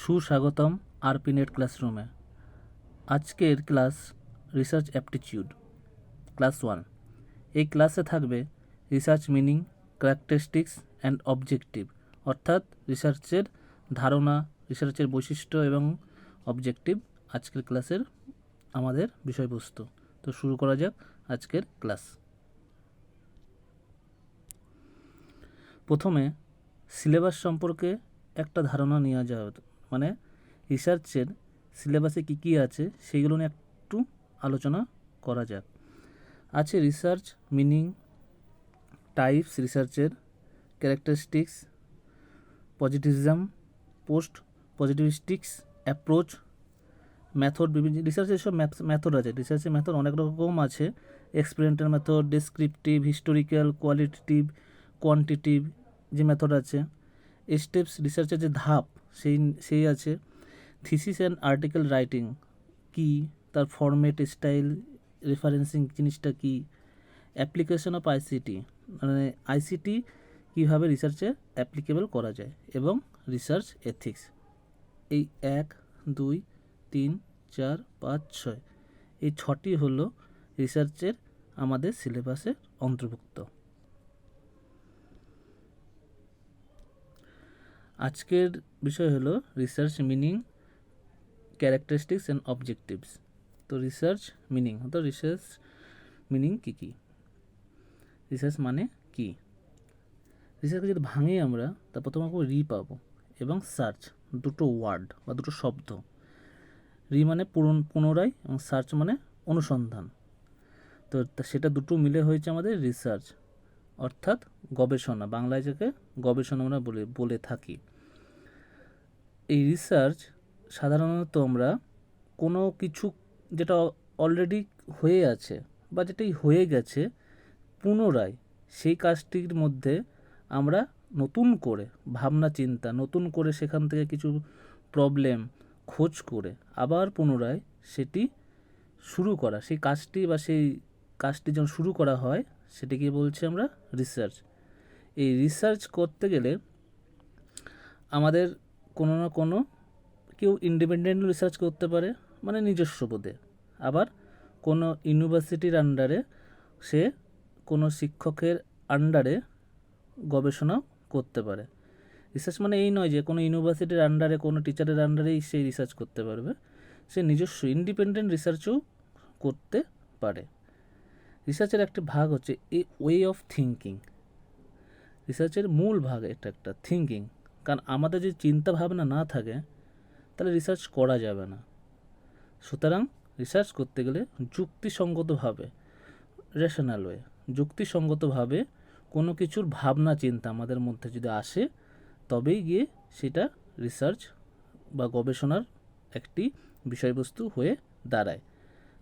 সুস্বাগতম RP net ক্লাসরুমে। আজকের ক্লাস রিসার্চ অ্যাপটিটিউড ক্লাস 1। এই ক্লাসে থাকবে research meaning, characteristics and objective, অর্থাৎ রিসার্চের ধারণা, রিসার্চের বৈশিষ্ট্য এবং অবজেক্টিভ আজকের ক্লাসের আমাদের বিষয়বস্তু। তো শুরু করা যাক আজকের ক্লাস। প্রথমে সিলেবাস সম্পর্কে একটা ধারণা নেওয়া যাবে, মানে রিসার্চের সিলেবাসে কী কী আছে সেইগুলো নিয়ে একটু আলোচনা করা যাক। আছে রিসার্চ মিনিং, টাইপস রিসার্চের, characteristics, positivism, post positivistics approach, method. বিভিন্ন রিসার্চের সব মেথড আছে। রিসার্চের মেথড অনেক রকম আছে। Experimental method, descriptive, historical, qualitative, quantitative যে মেথড আছে। স্টেপস রিসার্চের যে ধাপ সেই আছে। থিসিস অ্যান্ড আর্টিকেল রাইটিং কী, তার ফরম্যাট, স্টাইল, রেফারেন্সিং জিনিসটা কী, অ্যাপ্লিকেশন অফ আইসিটি, মানে আইসিটি কীভাবে রিসার্চে অ্যাপ্লিকেবল করা যায়, এবং রিসার্চ এথিক্স। এই 1, 2, 3, 4, 5, 6 এই 6টি হলো রিসার্চের আমাদের সিলেবাসের অন্তর্ভুক্ত। আজকের বিষয় হলো research meaning, characteristics and objectives. তো রিসার্চ মিনিং, তো রিসার্চ মিনিং কী কী, রিসার্চ মানে কি। রিসার্চকে যদি ভাঙি আমরা, তা প্রথমে রি পাবো এবং সার্চ, দুটো ওয়ার্ড বা দুটো শব্দ। রি মানে পুনরায় এবং সার্চ মানে অনুসন্ধান। তো সেটা দুটো মিলে হয়েছে আমাদের রিসার্চ, অর্থাৎ গবেষণা। বাংলায় যাকে গবেষণা আমরা বলে থাকি। এই রিসার্চ সাধারণত আমরা কোনো কিছু যেটা অলরেডি হয়ে আছে বা যেটাই হয়ে গেছে, পুনরায় সেই কাজটির মধ্যে আমরা নতুন করে ভাবনা চিন্তা, নতুন করে সেখান থেকে কিছু প্রবলেম খোঁজ করে আবার পুনরায় সেটি শুরু করা, সেই কাজটি বা সেই কাজটি যখন শুরু করা হয় সেটিকে বলছি আমরা রিসার্চ। এই রিসার্চ করতে গেলে আমাদের কোনো না কোনো, কেউ ইন্ডিপেন্ডেন্ট রিসার্চ করতে পারে, মানে নিজস্ব বোধে। আবার কোনো ইউনিভার্সিটির আন্ডারে, সে কোনো শিক্ষকের আন্ডারে গবেষণা করতে পারে। রিসার্চ মানে এই নয় যে কোনো ইউনিভার্সিটির আন্ডারে, কোনো টিচারের আন্ডারেই সে রিসার্চ করতে পারবে। সে নিজস্ব ইন্ডিপেন্ডেন্ট রিসার্চও করতে পারে। রিসার্চের একটা ভাগ হচ্ছে এ ওয়ে অফ থিঙ্কিং। রিসার্চের মূল ভাগ এটা একটা থিঙ্কিং। কারণ আমাদের যদি চিন্তা ভাবনা না থাকে তাহলে রিসার্চ করা যাবে না। সুতরাং রিসার্চ করতে গেলে যুক্তিসঙ্গতভাবে, রেশনাল ওয়ে, যুক্তিসঙ্গতভাবে কোনো কিছুর ভাবনা চিন্তা আমাদের মধ্যে যদি আসে, তবেই গিয়ে সেটা রিসার্চ বা গবেষণার একটি বিষয়বস্তু হয়ে দাঁড়ায়।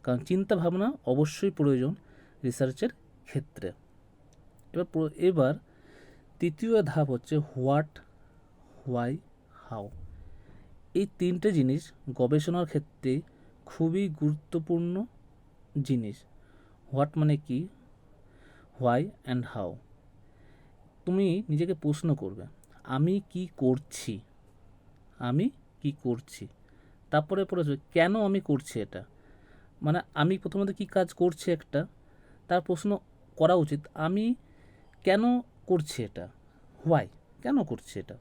কারণ চিন্তা ভাবনা অবশ্যই প্রয়োজন রিসার্চের ক্ষেত্রে। এবার তৃতীয় ধাপ হচ্ছে হোয়াট, হোয়াই, হাউ। এই তিনটে জিনিস গবেষণার ক্ষেত্রে খুবই গুরুত্বপূর্ণ জিনিস। হোয়াট মানে কি, হোয়াই অ্যান্ড হাউ। তুমি নিজেকে প্রশ্ন করবে, আমি কি করছি, আমি কি করছি। তারপরে কেন আমি করছি এটা, মানে আমি প্রথমত কি কাজ করছি একটা, তার প্রশ্ন করা উচিত আমি কেন করছি এটা, হোয়াই, কেন করছি এটা।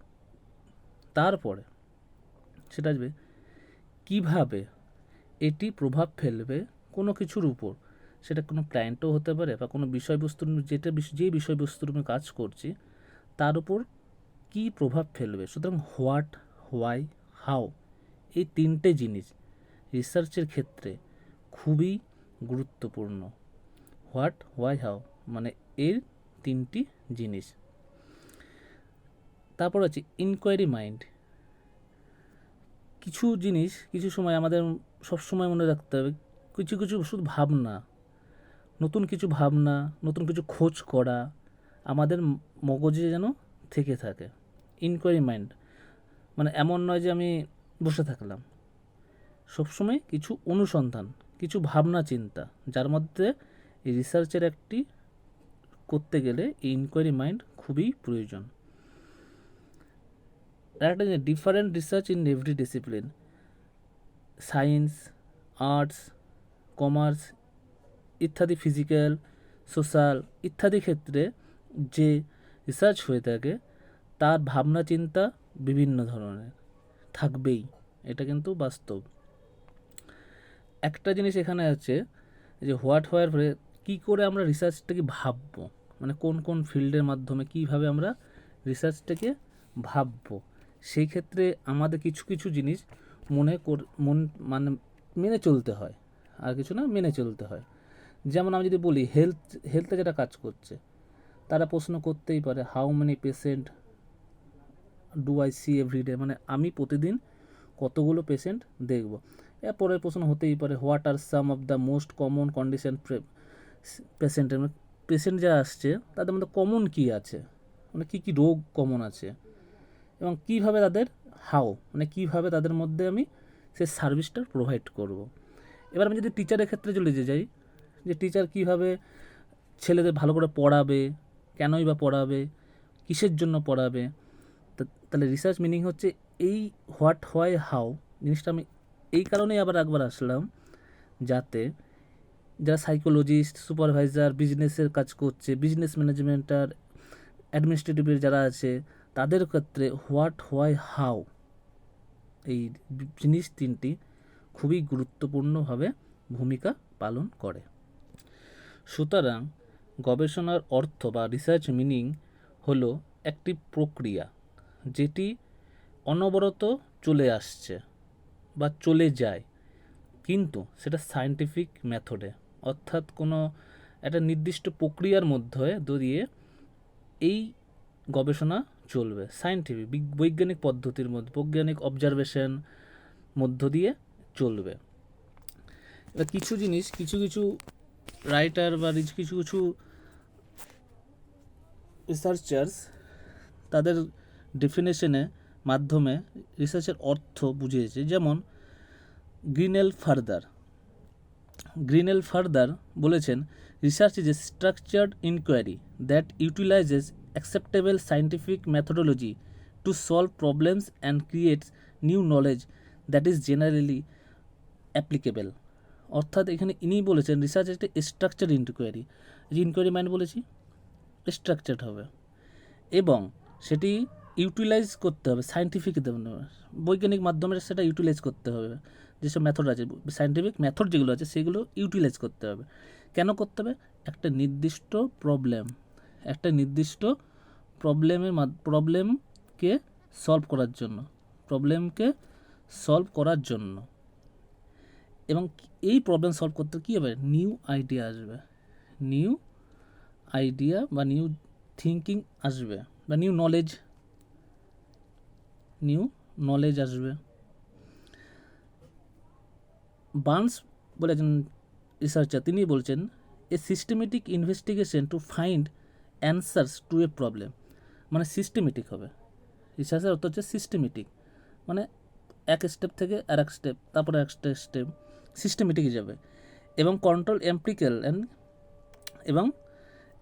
তারপরে সেটা আসবে কীভাবে এটি প্রভাব ফেলবে কোনো কিছুর উপর। সেটা কোনো ক্লায়েন্টও হতে পারে বা কোনো বিষয়বস্তুর, যে বিষয়বস্তুর আমি কাজ করছি তার উপর কী প্রভাব ফেলবে। সুতরাং হোয়াট, হোয়াই, হাউ এই তিনটে জিনিস রিসার্চের ক্ষেত্রে খুবই গুরুত্বপূর্ণ। হোয়াট, হোয়াই, হাউ মানে এর তিনটি জিনিস। তারপর আছে ইনকোয়ারি মাইন্ড। কিছু জিনিস কিছু সময় আমাদের সবসময় মনে রাখতে হবে, কিছু কিছু শুধু ভাবনা, নতুন কিছু ভাবনা, নতুন কিছু খোঁজ করা আমাদের মগজে যেন থেকে থাকে। ইনকোয়ারি মাইন্ড মানে এমন নয় যে আমি বসে থাকলাম, সবসময় কিছু অনুসন্ধান, কিছু ভাবনা চিন্তা, যার মধ্যে এই রিসার্চের একটি করতে গেলে এই ইনকোয়ারি মাইন্ড খুবই প্রয়োজন। একটা different research in every discipline, science, arts, commerce ইত্যাদি, ফিজিক্যাল, সোশ্যাল ইত্যাদি ক্ষেত্রে যে রিসার্চ হয়ে থাকে তার ভাবনা চিন্তা বিভিন্ন ধরনের থাকবেই, এটা কিন্তু বাস্তব। একটা জিনিস এখানে আছে যে হোয়াট হোয়ার কী করে আমরা রিসার্চটাকে ভাববো, মানে কোন কোন ফিল্ডের মাধ্যমে কীভাবে আমরা রিসার্চটাকে ভাববো, সেই ক্ষেত্রে আমাদের কিছু কিছু জিনিস মানে মেনে চলতে হয়, আর কিছু না মেনে চলতে হয়। যেমন আমি যদি বলি হেলথে যেটা কাজ করছে, তারা প্রশ্ন করতেই পারে how many patient do I see everyday, মানে আমি প্রতিদিন কতগুলো পেশেন্ট দেখব। এরপরের প্রশ্ন হতেই পারে what are some of the most common condition পেশেন্টের, মানে পেশেন্ট যারা আসছে তাদের মধ্যে কমন কী আছে, মানে কী কী রোগ কমন আছে, এবং কীভাবে তাদের মানে কীভাবে তাদের মধ্যে আমি সেই সার্ভিসটা প্রোভাইড করব। এবার আমি যদি টিচারের ক্ষেত্রে চলে যাই, যে টিচার কীভাবে ছেলেদের ভালো করে পড়াবে, কেনই বা পড়াবে, কিসের জন্য পড়াবে। তাহলে রিসার্চ মিনিং হচ্ছে এই হোয়াট হোয়াই হাউ জিনিসটা আমি এই কারণেই একবার আসলাম, যাতে যারা সাইকোলজিস্ট, সুপারভাইজার, বিজনেসের কাজ করছে, বিজনেস ম্যানেজমেন্ট আর অ্যাডমিনিস্ট্রেটিভের যারা আছে, তাদের ক্ষেত্রে হোয়াট হোয়াই হাউ এই জিনিস তিনটি খুবই গুরুত্বপূর্ণভাবে ভূমিকা পালন করে। সুতরাং গবেষণার অর্থ বা রিসার্চ মিনিং হলো একটি প্রক্রিয়া যেটি অনবরত চলে আসছে বা চলে যায়, কিন্তু সেটা সায়েন্টিফিক মেথডে, অর্থাৎ কোনো একটা নির্দিষ্ট প্রক্রিয়ার মধ্যে দিয়ে এই গবেষণা চলবে, সায়েন্টিফিক বৈজ্ঞানিক পদ্ধতির মধ্যে, বৈজ্ঞানিক অবজারভেশন মধ্য দিয়ে চলবে। এবার কিছু জিনিস কিছু কিছু রাইটার বা কিছু কিছু রিসার্চার্স তাদের ডেফিনেশনের মাধ্যমে রিসার্চের অর্থ বুঝিয়েছে। যেমন গ্রিনেল ফার্দার বলেছেন, research is a structured inquiry that utilises acceptable scientific methodology to solve problems and creates new knowledge that is generally applicable. অর্থাৎ এখানে ইনি বলেছেন রিসার্চ একটা স্ট্রাকচার্ড ইনকোয়ারি, যে ইনকোয়ারি মাইন্ড বলেছি স্ট্রাকচার্ড হবে, এবং সেটি ইউটিলাইজ করতে হবে সায়েন্টিফিক বৈজ্ঞানিক মাধ্যমে, সেটা ইউটিলাইজ করতে হবে। যেসব মেথড আছে, সায়েন্টিফিক মেথড যেগুলো আছে সেগুলো ইউটিলাইজ করতে হবে। কেন করতে হবে? একটা নির্দিষ্ট প্রবলেমকে সলভ করার জন্য, এবং এই প্রবলেম সলভ করতে কী হবে? নিউ আইডিয়া বা নিউ থিঙ্কিং আসবে, বা নিউ নলেজ আসবে। বার্নস বলেছেন রিসার্চার, তিনি বলছেন a systematic investigation to find answers to a problem, মানে সিস্টেমেটিক হবে রিসার্চের অর্থ হচ্ছে সিস্টেমেটিক, মানে এক স্টেপ থেকে আর এক স্টেপ, তারপরে একটা স্টেপ সিস্টেমেটিক যাবে, এবং কন্ট্রোল এমপ্লিক্যাল এবং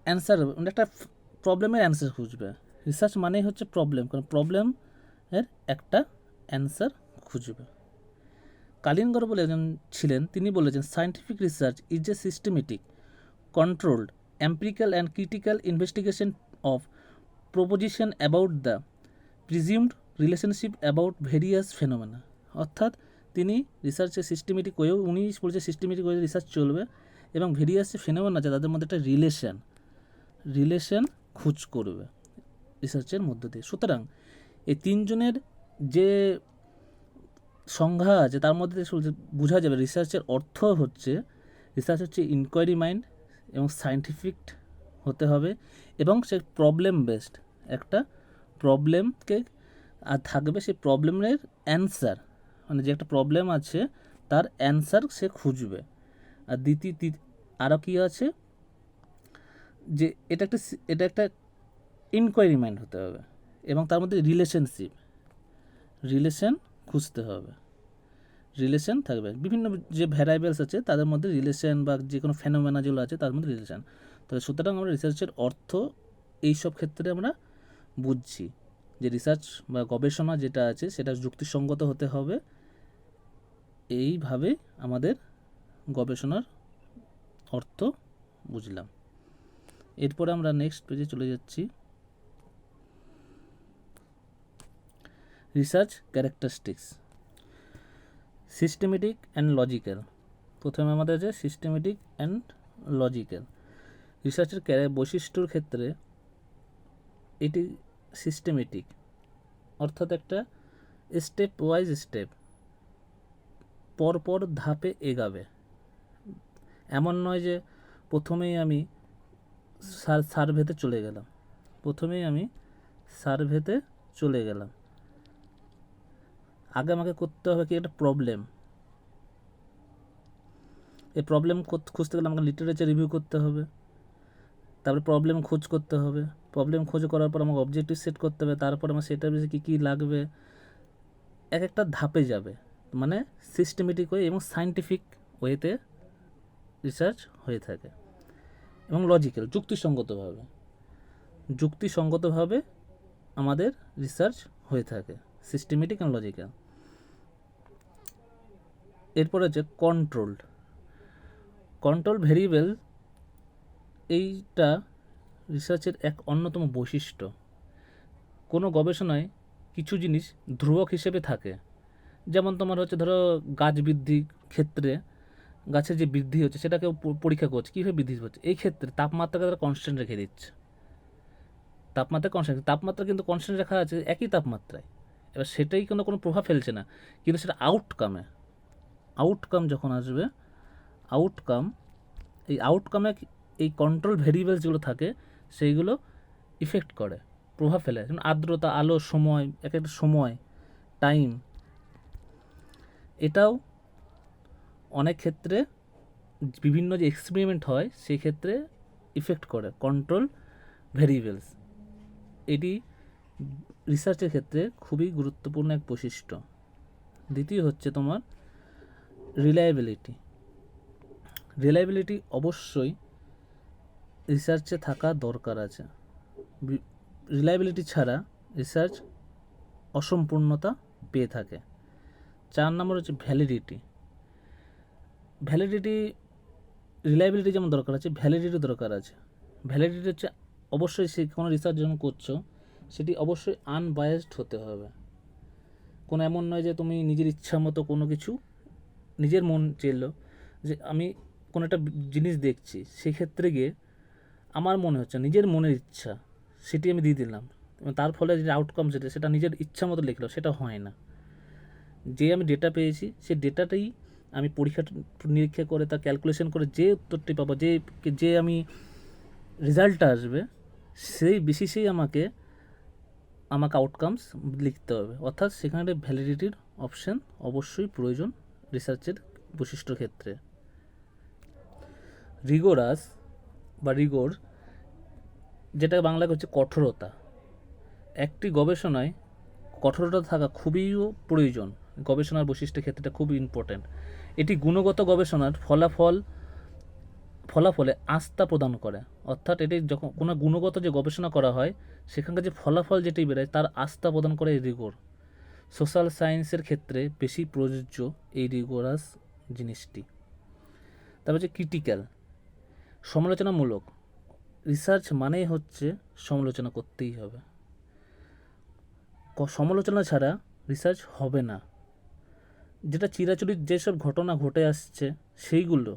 অ্যান্সার, মানে একটা প্রবলেমের অ্যান্সার খুঁজবে। রিসার্চ মানেই হচ্ছে প্রবলেম, কারণ প্রবলেমের একটা অ্যান্সার খুঁজবে। কালিনগর বলে একজন ছিলেন, তিনি বলেছেন scientific research is A systematic, controlled, empirical and critical investigation of proposition about the presumed relationship about various phenomena. অর্থাৎ তিনি রিসার্চের সিস্টেমেটিক ওয়েও, উনি বলছে সিস্টেমেটিক ওয়ে রিসার্চ চলবে, এবং ভেরিয়াস যে ফেনোমেনা আছে তাদের মধ্যে একটা রিলেশন খোঁজ করবে রিসার্চের মধ্য দিয়ে। সুতরাং এই তিনজনের যে সংজ্ঞা আছে তার মধ্যে বোঝা যাবে রিসার্চের অর্থ হচ্ছে, রিসার্চ হচ্ছে ইনকোয়ারি মাইন্ড এবং সায়েন্টিফিক হতে হবে, এবং সে প্রবলেম বেসড, একটা প্রবলেমকে আর থাকবে, সেই প্রবলেমের অ্যান্সার, মানে যে একটা প্রবলেম আছে তার অ্যান্সার সে খুঁজবে। আর আরও কী আছে, যে এটা একটা ইনকোয়ারি মাইন্ড হতে হবে, এবং তার মধ্যে রিলেশন খুঁজতে হবে, রিলেশন থাকবে, বিভিন্ন যে ভ্যারিয়েবলস আছে তাদের মধ্যে রিলেশন, বা যে কোনো ফেনোমেনা যেগুলো আছে তার মধ্যে রিলেশন। তো সুতরাং আমরা রিসার্চের অর্থ এই সব ক্ষেত্রে আমরা বুঝছি, যে রিসার্চ বা গবেষণা যেটা আছে সেটা যুক্তিসঙ্গত হতে হবে। এইভাবে আমাদের গবেষণার অর্থ বুঝলাম। এরপরে আমরা নেক্সট পেজে চলে যাচ্ছি। Research characteristics, systematic and logical. প্রথমে আমাদের আছে সিস্টেমেটিক অ্যান্ড লজিক্যাল। রিসার্চের বৈশিষ্ট্যর ক্ষেত্রে এটি সিস্টেমেটিক, অর্থাৎ একটা স্টেপ ওয়াইজ স্টেপ, পরপর ধাপে এগাবে। এমন নয় যে প্রথমেই আমি সার্ভেতে চলে গেলাম। আগে আমাকে করতে হবে কি একটা প্রবলেম। এই প্রবলেম খুঁজতে গেলে আমাকে লিটারেচার রিভিউ করতে হবে, তারপরে প্রবলেম খোঁজ করতে হবে। প্রবলেম খোঁজ করার পর আমাকে অবজেক্টিভ সেট করতে হবে, তারপর আমার সেটার বেশি কী কী লাগবে, এক একটা ধাপে যাবে। মানে সিস্টেমেটিক ওয়ে এবং সায়েন্টিফিক ওয়েতে রিসার্চ হয়ে থাকে। এবং লজিক্যাল, যুক্তিসঙ্গতভাবে আমাদের রিসার্চ হয়ে থাকে, সিস্টেমেটিক অ্যান্ড লজিক্যাল। এরপর হচ্ছে কন্ট্রোল ভেরিয়েবল। এইটা রিসার্চের এক অন্যতম বৈশিষ্ট্য। কোনো গবেষণায় কিছু জিনিস ধ্রুবক হিসেবে থাকে, যেমন তোমার হচ্ছে ধরো গাছ বৃদ্ধির ক্ষেত্রে গাছের যে বৃদ্ধি হচ্ছে সেটাকে পরীক্ষা করছে কীভাবে বৃদ্ধি হচ্ছে। এই ক্ষেত্রে তাপমাত্রাকে তারা কনস্ট্যান্ট রেখে দিচ্ছে। তাপমাত্রা কিন্তু কনস্ট্যান্ট রাখা আছে একই তাপমাত্রায়, এবার সেটাই কোনো প্রভাব ফেলছে না, কিন্তু সেটা আউটকাম যখন আসবে, আউটকামে এই কন্ট্রোল ভেরিয়েবলস যেগুলো থাকে সেইগুলো ইফেক্ট করে, প্রভাব ফেলে। যেমন আর্দ্রতা, আলো, সময়, এক একটা সময়, টাইম। এটাও অনেক ক্ষেত্রে বিভিন্ন যে এক্সপেরিমেন্ট হয় সেই ক্ষেত্রে ইফেক্ট করে কন্ট্রোল ভেরিয়েবলস। এটি রিসার্চের ক্ষেত্রে খুবই গুরুত্বপূর্ণ এক বৈশিষ্ট্য। দ্বিতীয় হচ্ছে তোমার রিলায়েবিলিটি অবশ্যই রিসার্চে থাকা দরকার আছে। রিলায়েবিলিটি ছাড়া রিসার্চ অসম্পূর্ণতা পেয়ে থাকে। 4 নম্বর হচ্ছে ভ্যালিডিটি। রিলায়েবিলিটি যেমন দরকার আছে, ভ্যালিডিটি দরকার আছে। ভ্যালিডিটি হচ্ছে অবশ্যই সে কোনো রিসার্চ যখন করছো সেটি অবশ্যই আনবায়াসড হতে হবে। কোনো এমন নয় যে তুমি নিজের ইচ্ছা মতো কোনো কিছু, নিজের মন চেলো যে আমি কোনো একটা জিনিস দেখছি, সেক্ষেত্রে গিয়ে আমার মনে হচ্ছে নিজের মনের ইচ্ছা সেটি আমি দিয়ে দিলাম, তার ফলে যে আউটকাম সেটা নিজের ইচ্ছা মতো লিখলো, সেটা হয় না। যে আমি ডেটা পেয়েছি সেই ডেটাটাই আমি পরীক্ষা নিরীক্ষা করে তার ক্যালকুলেশন করে যে উত্তরটি পাবো, যে আমি রেজাল্টটা আসবে, সেই বেসিসেই আমাকে আউটকামস লিখতে হবে। অর্থাৎ সেখানে ভ্যালিডিটির অপশান অবশ্যই প্রয়োজন রিসার্চের বৈশিষ্ট্যর ক্ষেত্রে। রিগোর, যেটা বাংলায় হচ্ছে কঠোরতা। একটি গবেষণায় কঠোরতা থাকা খুবই প্রয়োজন। গবেষণার বৈশিষ্ট্যের ক্ষেত্রে খুবই ইম্পর্ট্যান্ট। এটি গুণগত গবেষণার ফলাফলে আস্থা প্রদান করে। অর্থাৎ এটি যখন কোনো গুণগত যে গবেষণা করা হয় সেখানকার যে ফলাফল যেটি বেরোয় তার আস্থা প্রদান করে এই রিগোর। সোশ্যাল সায়েন্সের ক্ষেত্রে বেশি প্রযোজ্য এই রিগোরাস জিনিসটি। তারপর হচ্ছে ক্রিটিক্যাল, সমালোচনামূলক। রিসার্চ মানেই হচ্ছে সমালোচনা করতেই হবে। সমালোচনা ছাড়া রিসার্চ হবে না। যেটা চিরাচরিত যেসব ঘটনা ঘটে আসছে সেইগুলো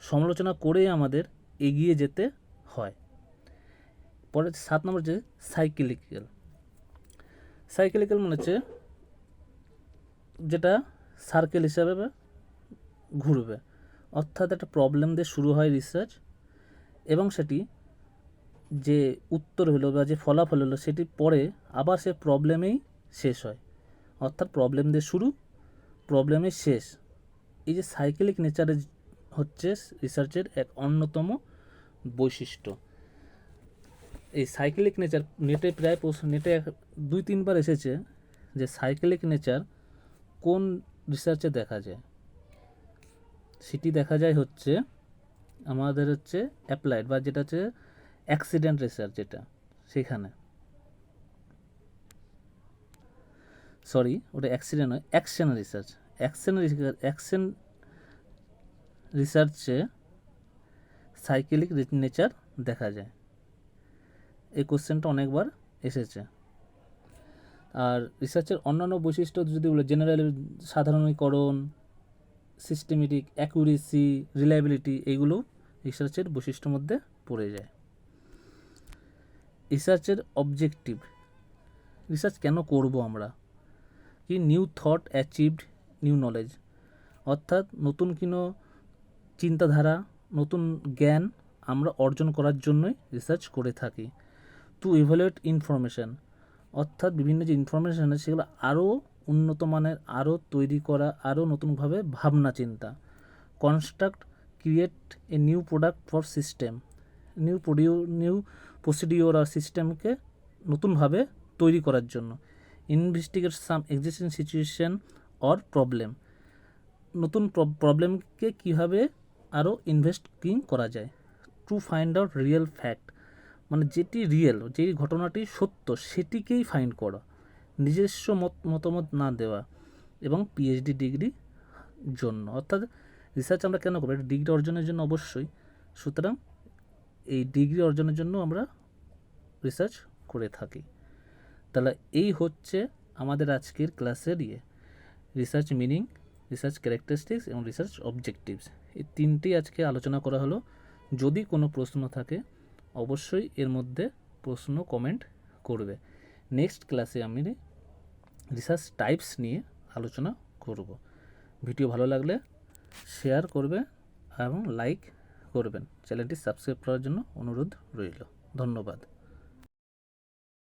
সমালোচনা করেই আমাদের এগিয়ে যেতে হয়। পরে 7 নম্বর যে সাইকেলিক্যাল মানে হচ্ছে যেটা সার্কেল হিসাবে ঘুরবে। অর্থাৎ একটা প্রবলেম দিয়ে শুরু হয় রিসার্চ এবং সেটি যে উত্তর হলো বা যে ফলাফল হলো সেটি পরে আবার সে প্রবলেমেই শেষ হয়। অর্থাৎ প্রবলেম দিয়ে শুরু, প্রবলেমে শেষ। এই যে সাইকেলিক নেচারে হচ্ছে রিসার্চের এক অন্যতম বৈশিষ্ট্য। এই সাইকেলিক নেচার নেটে 2-3 বার এসেছে যে সাইকেলিক নেচার কোন রিসার্চে দেখা যায়। সেটি দেখা যায় হচ্ছে আমাদের হচ্ছে অ্যাপ্লাইড বা যেটা হচ্ছে অ্যাক্সিডেন্ট রিসার্চ, যেটা সেখানে সরি ওটা অ্যাক্সিডেন্ট নয়, অ্যাকশন রিসার্চ। অ্যাকশন রিসার্চে সাইকেলিক নেচার দেখা যায়। এই কোশ্চেনটা অনেকবার এসেছে। আর রিসার্চের অন্যান্য বৈশিষ্ট্য যদি বলে, জেনারেল সাধারণীকরণ, সিস্টেমেটিক, অ্যাকুরেসি, রিলায়েবিলিটি, এইগুলো রিসার্চের বৈশিষ্ট্যের মধ্যে পড়ে যায়। রিসার্চের অবজেক্টিভ, রিসার্চ কেন করব আমরা, কি new thought achieved new knowledge, অর্থাৎ নতুন কোনো চিন্তাধারা, নতুন জ্ঞান আমরা অর্জন করার জন্যই রিসার্চ করে থাকি। টু ইভ্যালুয়েট ইনফরমেশান, অর্থাৎ বিভিন্ন যে ইনফরমেশান আছে সেগুলো আরও উন্নত মানের, আরও তৈরি করা, আরও নতুনভাবে ভাবনা চিন্তা। Construct create a new product for system, new procedure আর সিস্টেমকে নতুনভাবে তৈরি করার জন্য। Investigate some existing situation or problem, নতুন প্রবলেমকে কীভাবে আরও ইনভেস্টিগেটিং করা যায়। To find out real fact, মানে যেটি রিয়েল, যেই ঘটনাটি সত্য সেটিকেই ফাইন্ড করা, নিজস্ব মতামত না দেওয়া। এবং পিএইচডি ডিগ্রি জন্য, অর্থাৎ রিসার্চ আমরা কেন করবো, এটা ডিগ্রি অর্জনের জন্য অবশ্যই। সুতরাং এই ডিগ্রি অর্জনের জন্য আমরা রিসার্চ করে থাকি। তাহলে এই হচ্ছে আমাদের আজকের ক্লাসের রিসার্চ মিনিং, রিসার্চ ক্যারেক্টারিস্টিক্স এবং রিসার্চ অবজেক্টিভস, এই তিনটেই আজকে আলোচনা করা হলো। যদি কোনো প্রশ্ন থাকে অবশ্যই এর মধ্যে প্রশ্ন কমেন্ট করবে। নেক্সট ক্লাসে আমি রিসার্চ টাইপস নিয়ে আলোচনা করব। ভিডিও ভালো লাগলে শেয়ার করবে এবং লাইক করবেন। চ্যানেলটি সাবস্ক্রাইব করার জন্য অনুরোধ রইল। ধন্যবাদ।